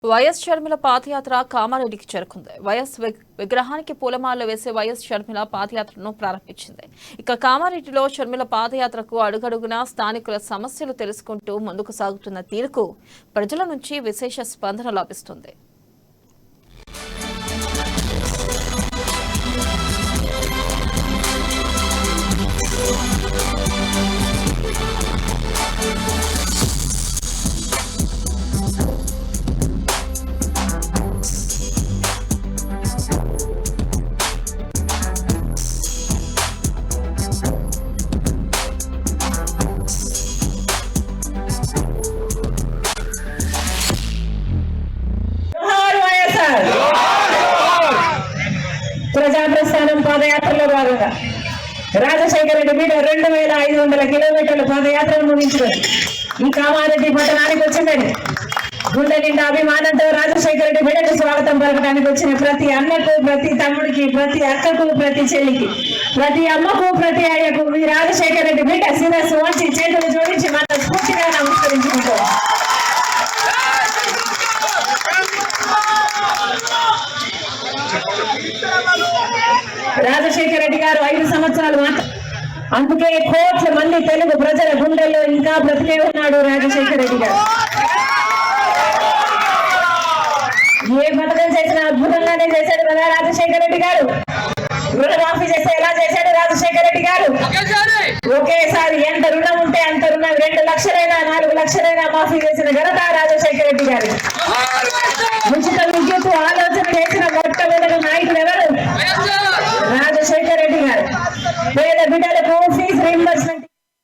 YS Sharmila పాదయాత్ర కామారెడ్డికి చేరుకుంది. YS విగ్రహానికి పూలమాలలు వేసే వైఎస్ షర్మిల పాదయాత్రను ప్రారంభించింది. ఇక కామారెడ్డిలో షర్మిల పాదయాత్రకు అడుగడుగునా స్థానికుల సమస్యలు తెలుసుకుంటూ ముందుకు సాగుతున్న తీరుకు ప్రజల నుంచి విశేష స్పందన లభిస్తుంది. ప్రజాప్రస్థానం పాదయాత్రలో భాగంగా రాజశేఖర రెడ్డి మీద 2500 కిలోమీటర్ల పాదయాత్రను ముగించారు. ఈ కామారెడ్డి పట్టణానికి వచ్చిందని గుండె నిండా అభిమానంతో రాజశేఖర రెడ్డి బిడ్డకు స్వాగతం పలకడానికి వచ్చిన ప్రతి అన్నకు, ప్రతి తమ్ముడికి, ప్రతి అక్కకు, ప్రతి చెల్లికి, ప్రతి అమ్మకు, ప్రతి అయ్యకు ఈ రాజశేఖర రెడ్డి బిడ్డ శిరస్సు వంచి చేతులు జోడించి మన స్ఫూర్తిగా నమస్కరించుకుంటాం. రాజశేఖర రెడ్డి గారు 5 సంవత్సరాలు మాత్రం, అందుకే కోట్ల మంది తెలుగు ప్రజల గుండెల్లో ఇంకా బ్రతికే ఉన్నాడు రాజశేఖర రెడ్డి గారు. ఏ పథకం చేసినా అద్భుతంగానే చేశాడు కదా రాజశేఖర రెడ్డి గారు. రుణమాఫీ చేస్తే ఎలా చేశాడు రాజశేఖర రెడ్డి గారు? ఒకేసారి ఎంత రుణం ఉంటే అంత రుణం 2 లక్షలైనా 4 లక్షలైనా మాఫీ చేసిన ఘనత రాజశేఖర రెడ్డి గారు. ఉచిత విద్యుత్